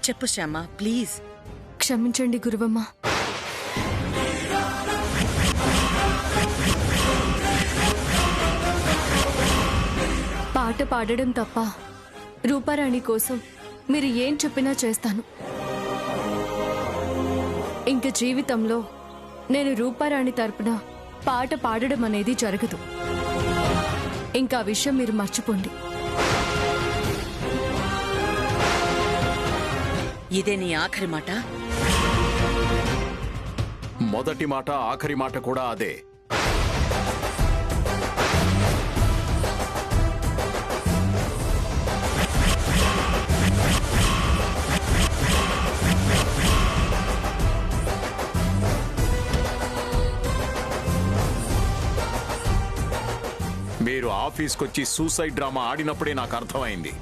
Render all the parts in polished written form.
చెప్పు శ్యామ ప్లీజ్. క్షమించండి గురువమ్మ. పాట పాడడం తప్ప రూపారాణి కోసం మీరు ఏం చెప్పినా చేస్తాను. ఇంక జీవితంలో నేను రూపారాణి తరపున పాట పాడడం అనేది జరగదు. ఇంకా ఆ విషయం మీరు మర్చిపోండి. ఇదే నీ ఆఖరి మాట? మొదటి మాట ఆఖరి మాట కూడా అదే. మీరు ఆఫీస్కొచ్చి సూసైడ్ డ్రామా ఆడినప్పుడే నాకు అర్థమైంది.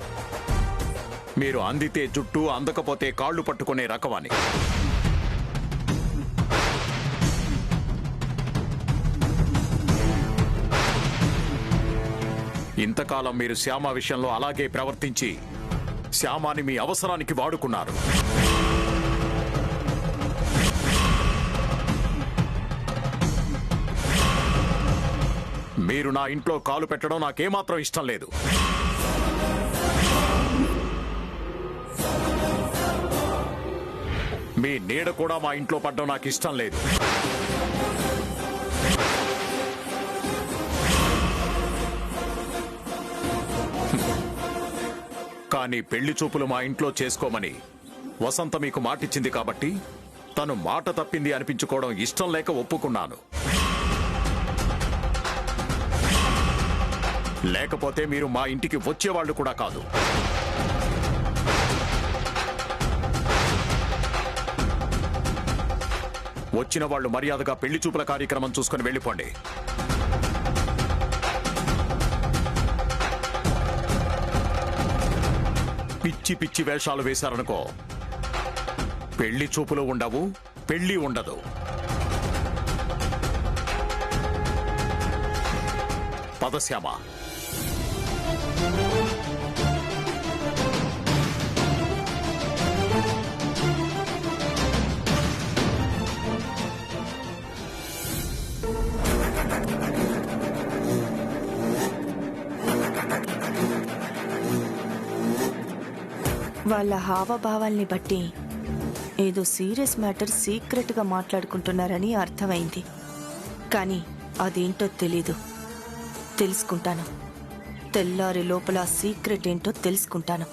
మీరు అందితే జుట్టు, అందకపోతే కాళ్ళు పట్టుకునే రకమని. ఇంతకాలం మీరు శ్యామ విషయంలో అలాగే ప్రవర్తించి శ్యామాని మీ అవసరానికి వాడుకున్నారు. మీరు నా ఇంట్లో కాలు పెట్టడం నాకేమాత్రం ఇష్టం లేదు. మీ నీడ కూడా మా ఇంట్లో పడ్డం నాకు ఇష్టం లేదు. కానీ పెళ్లి చూపులు మా ఇంట్లో చేసుకోమని వసంత మీకు మాటిచ్చింది కాబట్టి తను మాట తప్పింది అనిపించుకోవడం ఇష్టం లేక ఒప్పుకున్నాను. లేకపోతే మీరు మా ఇంటికి వచ్చేవాళ్లు కూడా కాదు. వచ్చిన వాళ్ళు మర్యాదగా పెళ్లి చూపుల కార్యక్రమం చూసుకుని వెళ్ళిపోండి. పిచ్చి పిచ్చి వేషాలు వేశారనుకో, పెళ్లి చూపులు ఉండవు, పెళ్లి ఉండదు. పదశ్యామ. వాళ్ళ హావభావాల్ని బట్టి ఏదో సీరియస్ మ్యాటర్ సీక్రెట్గా మాట్లాడుకుంటున్నారని అర్థమైంది. కానీ అదేంటో తెలీదు. తెలుసుకుంటాను. తెల్లారి లోపల సీక్రెట్ ఏంటో తెలుసుకుంటాను.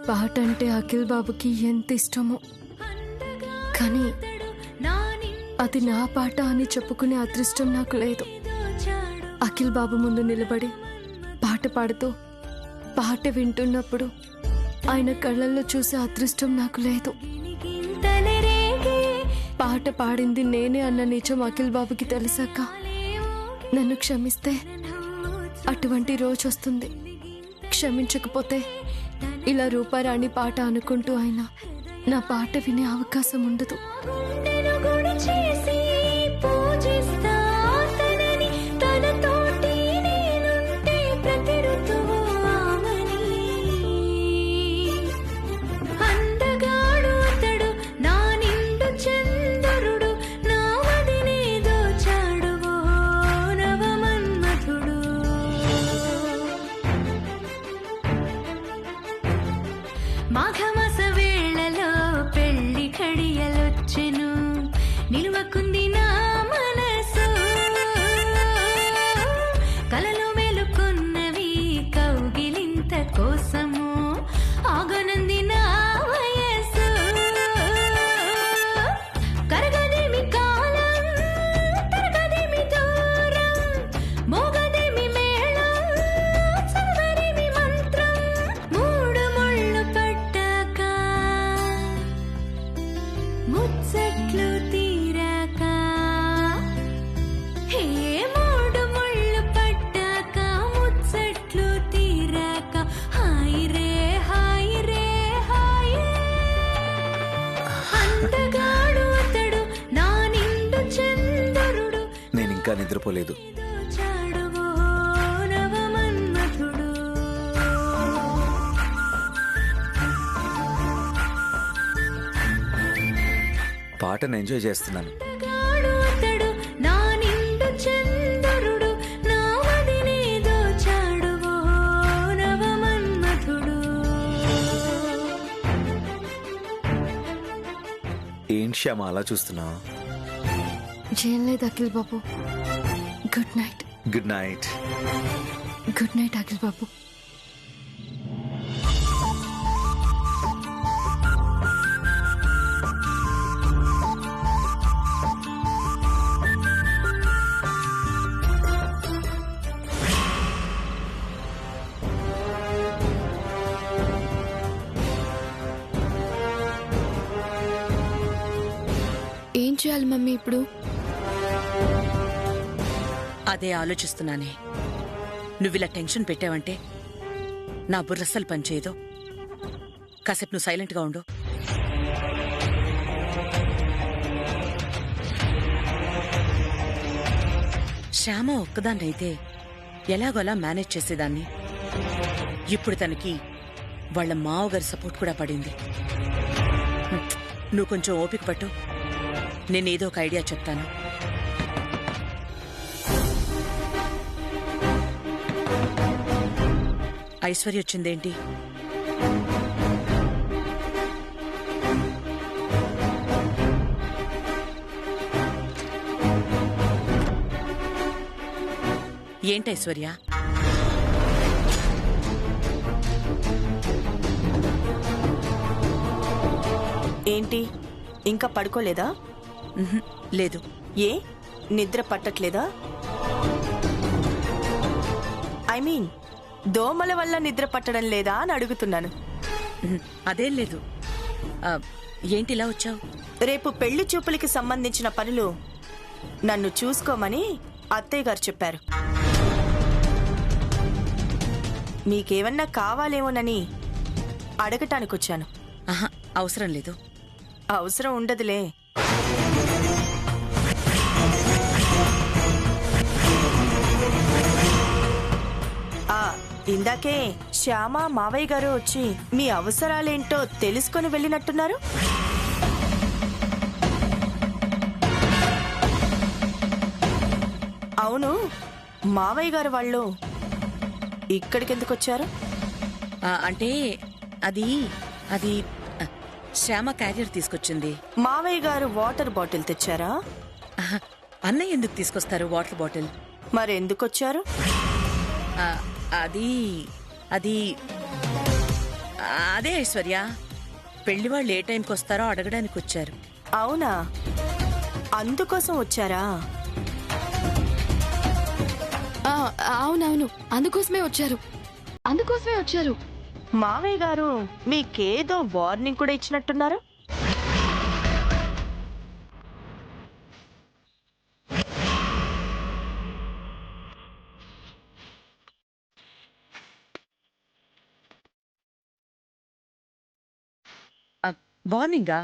పాట అంటే అఖిల్ బాబుకి ఎంత ఇష్టమో, కానీ అది నా పాట అని చెప్పుకునే అదృష్టం నాకు లేదు. అఖిల్ బాబు ముందు నిలబడి పాట పాడుతూ పాట వింటున్నప్పుడు ఆయన కళ్ళల్లో చూసే అదృష్టం నాకు లేదు. పాట పాడింది నేనే అన్న నిజం అఖిల్ బాబుకి తెలిసాక నన్ను క్షమిస్తే అటువంటి రోజు వస్తుంది. క్షమించకపోతే ఇలా రూపారాణి పాట అనుకుంటూ ఆయన నా పాట వినే అవకాశం ఉండదు. మాఘమాస వేళలో పెళ్లి కడియలొచ్చెను, నిలువకుంది నా మనసు. కలలో మేలుకున్నవి కౌగిలింత కోసము, ఆగనంది నా వయసు. కరగదేమి కాలం, తరగదేమి దూరం, మోగదేమి మేళం, చదవదేమి మంత్రం. మూడు ముళ్ళు పట్ట నిద్రపోలేదు. దోచాడు ఓ నవమన్మథుడు. పాటను ఎంజాయ్ చేస్తున్నాను. గాడు అతడు నా నిండు చంద్రుడు, నా మదినే దోచాడు ఓ నవమన్మథుడు. ఏంటి శ్యామ అలా చూస్తున్నావు? ఏం లేదు అఖిల్ బాబు. Good night. Good night. Good night Akhil బాబు. ఏం చేయాలి మమ్మీ ఇప్పుడు? అదే ఆలోచిస్తున్నానే. నువ్విలా టెన్షన్ పెట్టావంటే నా బుర్రస్సలు పనిచేయదు. కాసేపు నువ్వు సైలెంట్గా ఉండు. శ్యామ ఒక్కదాన్నైతే ఎలాగోలా మేనేజ్ చేసేదాన్ని. ఇప్పుడు తనకి వాళ్ళ మావగారి సపోర్ట్ కూడా పడింది. నువ్వు కొంచెం ఓపిక పట్టు. నేనేదో ఒక ఐడియా చెప్తాను. ఐశ్వర్య వచ్చిందేంటి? ఏంటి ఐశ్వర్య? ఏంటి ఇంకా పడుకోలేదా? ఉహుం, లేదు. ఏ నిద్ర పట్టట్లేదా? ఐ మీన్ దోమల వల్ల నిద్ర పట్టడం లేదా అని అడుగుతున్నాను. ఉహుం, అదేం లేదు. ఏంటి ఇలా వచ్చావు? రేపు పెళ్లి చూపులకి సంబంధించిన పనులు నన్ను చూసుకోమని అత్తయ్య గారు చెప్పారు. మీకేమన్నా కావాలేమోనని అడగటానికొచ్చాను. ఆహా, అవసరం లేదు. అవసరం ఉండదులే. ఇందాకే శ్యామ మావయ్య గారు వచ్చి మీ అవసరాలేంటో తెలుసుకొని వెళ్ళినట్టున్నారు. అవును, మావయ్య గారు వాళ్ళు ఇక్కడికి ఎందుకు వచ్చారు? అంటే అది అది శ్యామ క్యారియర్ తీసుకొచ్చింది. మావయ్య గారు వాటర్ బాటిల్ తెచ్చారా? ఆహా, అన్నయ్య ఎందుకు తీసుకొస్తారు వాటర్ బాటిల్? మరెందుకు వచ్చారు? అది అది అదే ఐశ్వర్య, పెళ్లి వాళ్ళు ఏ టైంకి వస్తారో అడగడానికి వచ్చారు. అవునా, అందుకోసం వచ్చారా? అవునవును, అందుకోసమే వచ్చారు. మావయ్య గారు మీకేదో వార్నింగ్ కూడా ఇచ్చినట్టున్నారు. వార్నింగా?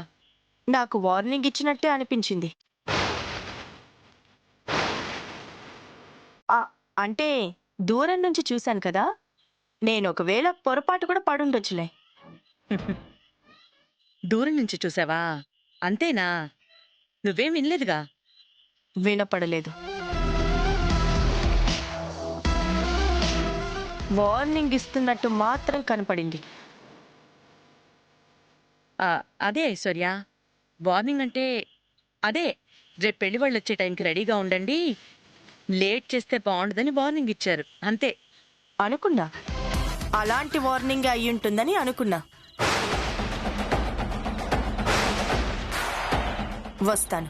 నాకు వార్నింగ్ ఇచ్చినట్టే అనిపించింది. అంటే దూరం నుంచి చూశాను కదా, నేను ఒకవేళ పొరపాటు కూడా పడుండొచ్చులే. దూరం నుంచి చూసావా? అంతేనా? నువ్వేం వినలేదుగా? వినపడలేదు. వార్నింగ్ ఇస్తున్నట్టు మాత్రం కనపడింది. అదే ఐశ్వర్య, వార్నింగ్ అంటే అదే, రేపు పెళ్లి వాళ్ళు వచ్చే టైంకి రెడీగా ఉండండి, లేట్ చేస్తే బాగుండదని వార్నింగ్ ఇచ్చారు అంతే. అనుకున్నా అలాంటి వార్నింగ్ అయి ఉంటుందని అనుకున్నా. వస్తాను.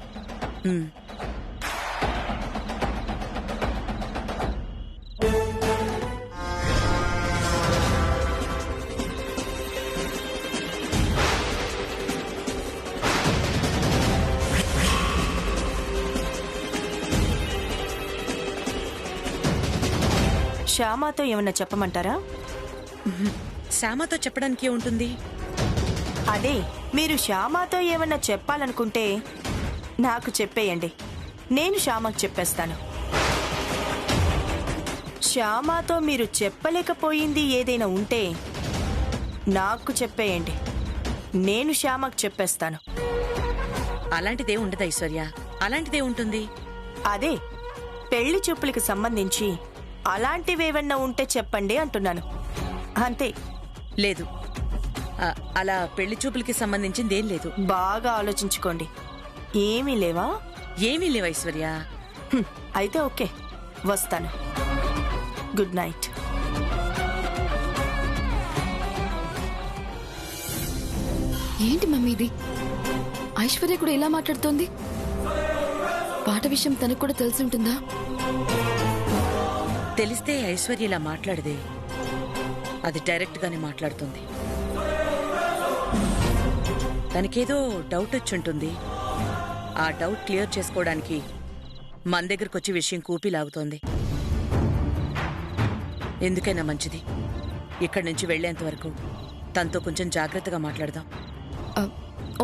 శ్యామతో ఏమన్నా చెప్పమంటారా? శ్యామతో చెప్పడానికి ఉంటుంది. అదే, మీరు శ్యామతో ఏమన్నా చెప్పాలనుకుంటే నాకు చెప్పేయండి, నేను శ్యామకు చెప్పేస్తాను. శ్యామాతో మీరు చెప్పలేకపోయింది ఏదైనా ఉంటే నాకు చెప్పేయండి. నేను శ్యామకు చెప్పేస్తాను. అలాంటిదే ఉండదు ఐశ్వర్య, అలాంటిదే ఉంటుంది. అదే పెళ్లి చూపులకి సంబంధించి అలాంటివేవన్నా ఉంటే చెప్పండి అంటున్నాను. అంతే. లేదు, అలా పెళ్లి చూపులకి సంబంధించిందేం లేదు. బాగా ఆలోచించుకోండి. ఏమీ లేవా? ఏమీ లేవు ఐశ్వర్య. అయితే ఓకే, వస్తాను. Good night. ఏంటి మమ్మీ ఇది? ఐశ్వర్య కూడా ఇలా మాట్లాడుతోంది. పాట విషయం తనకు కూడా తెలిసి ఉంటుందా? తెలిస్తే ఐశ్వర్య ఇలా మాట్లాడదే, అది డైరెక్ట్ గానే మాట్లాడుతుంది. తనకేదో డౌట్ వచ్చుంటుంది. ఆ డౌట్ క్లియర్ చేసుకోవడానికి మన దగ్గరకు వచ్చి విషయం కూపి లాగుతోంది. ఎందుకైనా మంచిది ఇక్కడి నుంచి వెళ్లేంత వరకు తనతో కొంచెం జాగ్రత్తగా మాట్లాడదాం.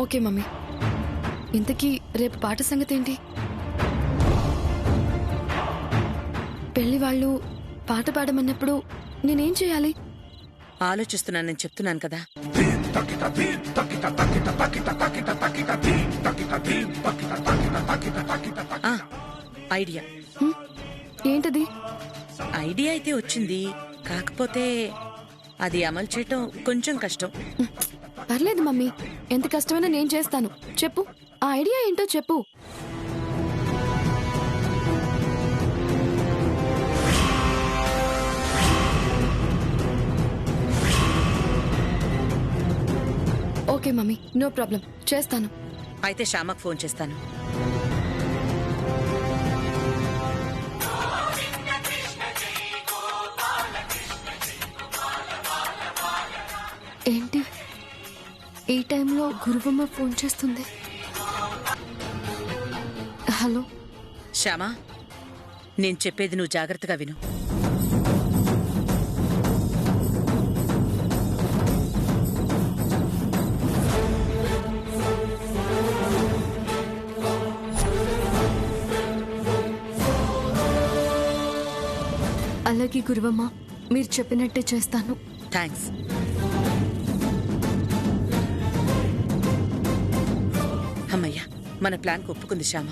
Okay mummy. ఇంతకీ రేపు పాట సంగతి ఏంటి? పెళ్లి వాళ్ళు పాట పాడమన్నప్పుడు నేనేం చేయాలి? ఆలోచిస్తున్నానని చెప్తున్నాను కదా. ఐడియా. ఏంటది? ఐడియా అయితే వచ్చింది, కాకపోతే అది అమలు చేయటం కొంచెం కష్టం. పర్లేదు మమ్మీ, ఎంత కష్టమైనా నేను చేస్తాను. చెప్పు, ఆ ఐడియా ఏంటో చెప్పు. ఓకే మమ్మీ, నో ప్రాబ్లం, చేస్తాను. అయితే శ్యామకు ఫోన్ చేస్తాను. ఏంటి ఈ టైంలో గురువమ్మ ఫోన్ చేస్తుంది? హలో శ్యామా, నేను చెప్పేది నువ్వు జాగ్రత్తగా విను. అలాగే గురువమ్మ, మీరు చెప్పినట్టే చేస్తాను. థ్యాంక్స్. అమ్మయ్యా, మన ప్లాన్ ఒప్పుకుంది శ్యామ.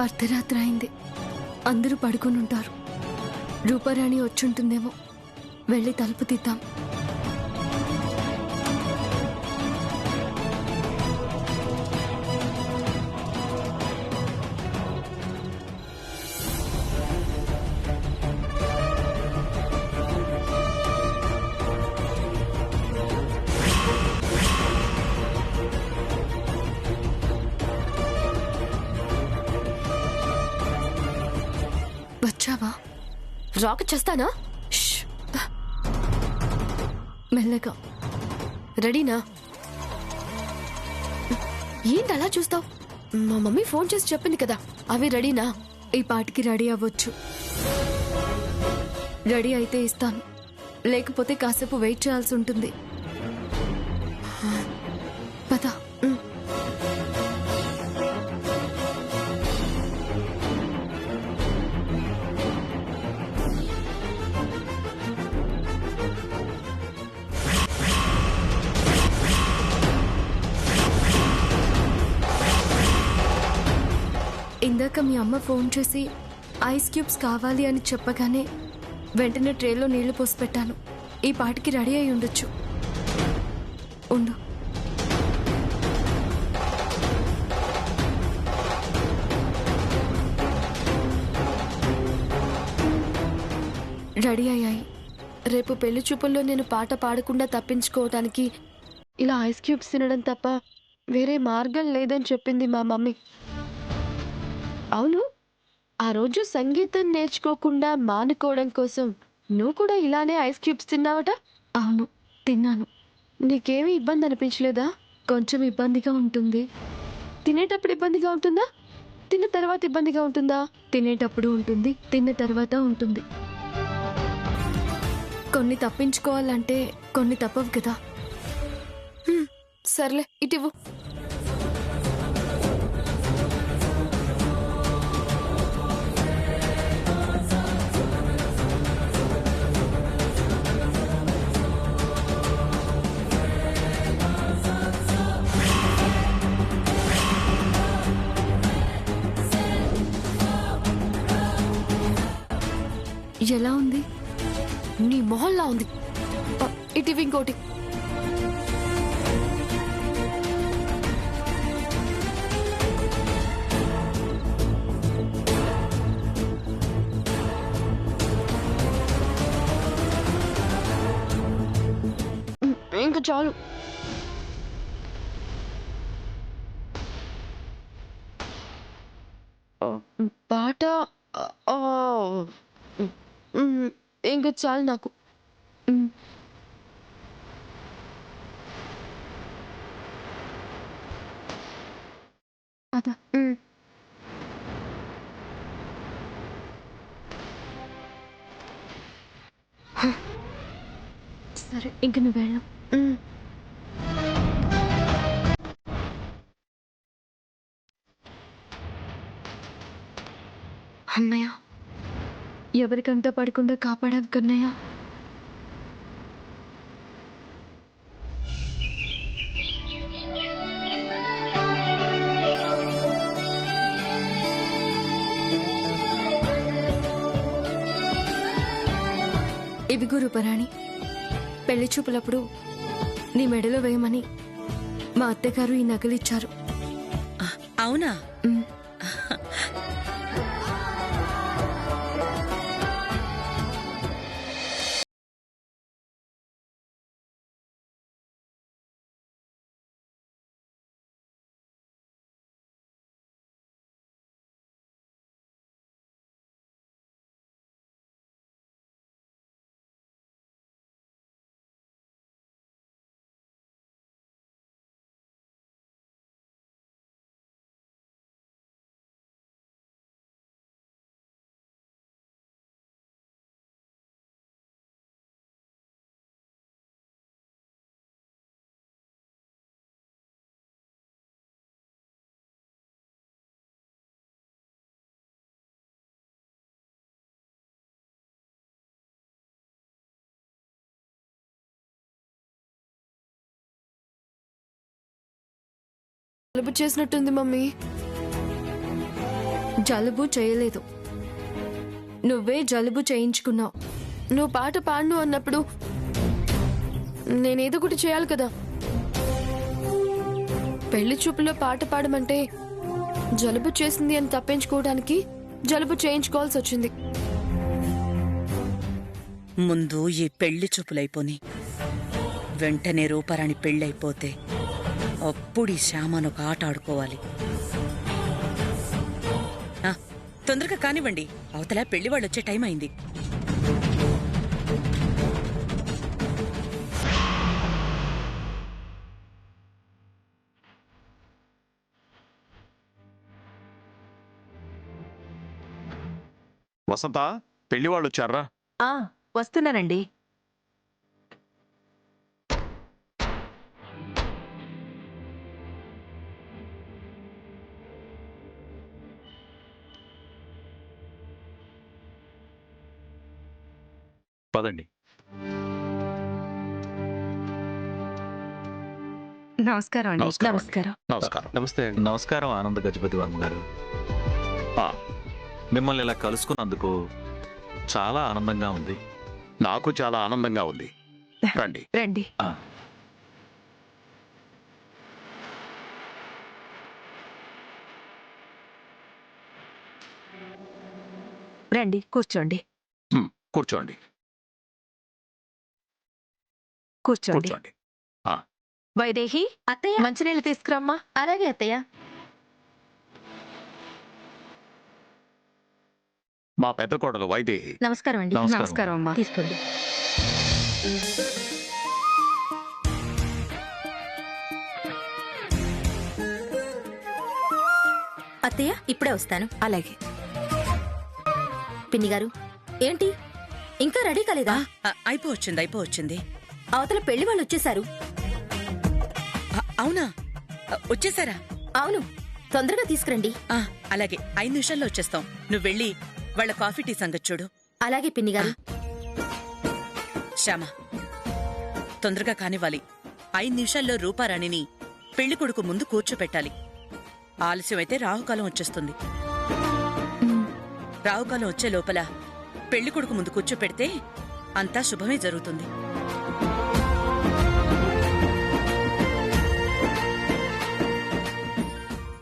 అర్ధరాత్రి అయింది, అందరూ పడుకుని ఉంటారు. రూపారాణి వచ్చుంటుందేమో, వెళ్ళి తలుపు తీద్దాం. వచ్చావా? రాకెట్ చేస్తానా? ష్. మెల్లగా. రెడీనా? ఏంటి అలా చూస్తావు? మా మమ్మీ ఫోన్ చేసి చెప్పింది కదా, అవి రెడీనా? ఈ పాటికి రెడీ అవ్వచ్చు. రెడీ అయితే ఇస్తాను, లేకపోతే కాసేపు వెయిట్ చేయాల్సి ఉంటుంది. పద. ఇందాక మీ అమ్మ ఫోన్ చేసి ఐస్ క్యూబ్స్ కావాలి అని చెప్పగానే వెంటనే ట్రేలో నీళ్లు పోసి పెట్టాను. ఈ పాటికి రెడీ అయి ఉండొచ్చు. ఉండు. రెడీ అయ్యాయి. రేపు పెళ్లి చూపుల్లో నేను పాట పాడకుండా తప్పించుకోవటానికి ఇలా ఐస్ క్యూబ్స్ తినడం తప్ప వేరే మార్గం లేదని చెప్పింది మా మమ్మీ. అవును, ఆ రోజు సంగీతం నేర్చుకోకుండా మానుకోవడం కోసం నువ్వు కూడా ఇలానే ఐస్ క్యూబ్స్ తిన్నావట? అవును, తిన్నాను. నీకేమీ ఇబ్బంది అనిపించలేదా? కొంచెం ఇబ్బందిగా ఉంటుంది. తినేటప్పుడు ఇబ్బందిగా ఉంటుందా? తిన్న తర్వాత ఇబ్బందిగా ఉంటుందా? తినేటప్పుడు ఉంటుంది, తిన్న తర్వాత ఉంటుంది. కొన్ని తప్పించుకోవాలంటే కొన్ని తప్పవు కదా. సర్లే ఇటివ్వు. ఎలా ఉంది? నీ మొహల్లా ఉంది. ఇటివి ఇంకోటి. ఇంకా చాలు. పాట ఇంకా చాలు నాకు. అదా సరే ఇంక నువ్వు వెళ్ళు. అన్నయ్య, ఎవరికంతా పడకుండా కాపాడావు కన్నయ్య. ఇవి గురుపరాణి, పెళ్లి చూపులప్పుడు నీ మెడలో వేయమని మా అత్తగారు ఈ నగలిచ్చారు. అవునా? జలుబు చేసినట్టుంది మమ్మీ. జలుబు చేయలేదు, నువ్వే జలుబు చేయించుకున్నావు. నువ్వు పాట పాడను అన్నప్పుడు నేనేదో ఒకటి చేయాలి కదా. పెళ్లి చూపులో పాట పాడమంటే జలుబు చేసింది అని తప్పించుకోవడానికి జలుబు చేయించుకోవాల్సి వచ్చింది. ముందు ఈ పెళ్లి చూపులైపోని వెంటనే రూపారాణి పెళ్ళైపోతే అప్పుడు ఈ శ్యామను ఒక ఆట ఆడుకోవాలి. తొందరగా కానివ్వండి, అవతల పెళ్లి వాళ్ళు వచ్చే టైం అయింది. వసంత, పెళ్లి వాళ్ళు వచ్చారా? వస్తున్నానండి. పదండి. నమస్కారం అండి. నమస్కారం. నమస్కారం. నమస్కారం. నమస్తే అండి. నమస్కారం ఆనంద గజపతి వర్మ గారు. ఆ, మిమ్మల్ని ఇలా కలుసుకున్నందుకు చాలా ఆనందంగా ఉంది. నాకు చాలా ఆనందంగా ఉంది. రండి. రండి. ఆ, రండి కూర్చోండి. కూర్చోండి. కూర్చోండి. కూర్చోండి. వైదేహి, అత్తయ్య మంచినీళ్ళు తీసుకురమ్మా. అలాగే అత్తయ్య. మా పెద్ద కోడలు వైదేహి. నమస్కారం అండి. నమస్కారం. నమస్కారం అమ్మా. తీసుకోండి. అత్తయ్య ఇప్పుడే వస్తాను. అలాగే. పిన్ని గారు ఏంటి ఇంకా రెడీ కాలేదా? అయిపోవచ్చింది. అవతల పెళ్లి వాళ్ళు వచ్చేసారు. అవునా? వచ్చేసారా? అవును, తొందరగా తీసుకురండి. అలాగే 5 నిమిషాల్లో వచ్చేస్తాం. నువ్వు వెళ్ళి వాళ్ళ కాఫీ టీ సంగతి చూడు. అలాగే పిన్ని గారు. శ్యామ, తొందరగా కానివ్వాలి. 5 నిమిషాల్లో రూపారాణిని పెళ్లి కొడుకు ముందు కూర్చోపెట్టాలి. ఆలస్యమైతే రాహుకాలం వచ్చేస్తుంది. రాహుకాలం వచ్చే లోపల పెళ్లి కొడుకు ముందు కూర్చోపెడితే అంతా శుభమే జరుగుతుంది.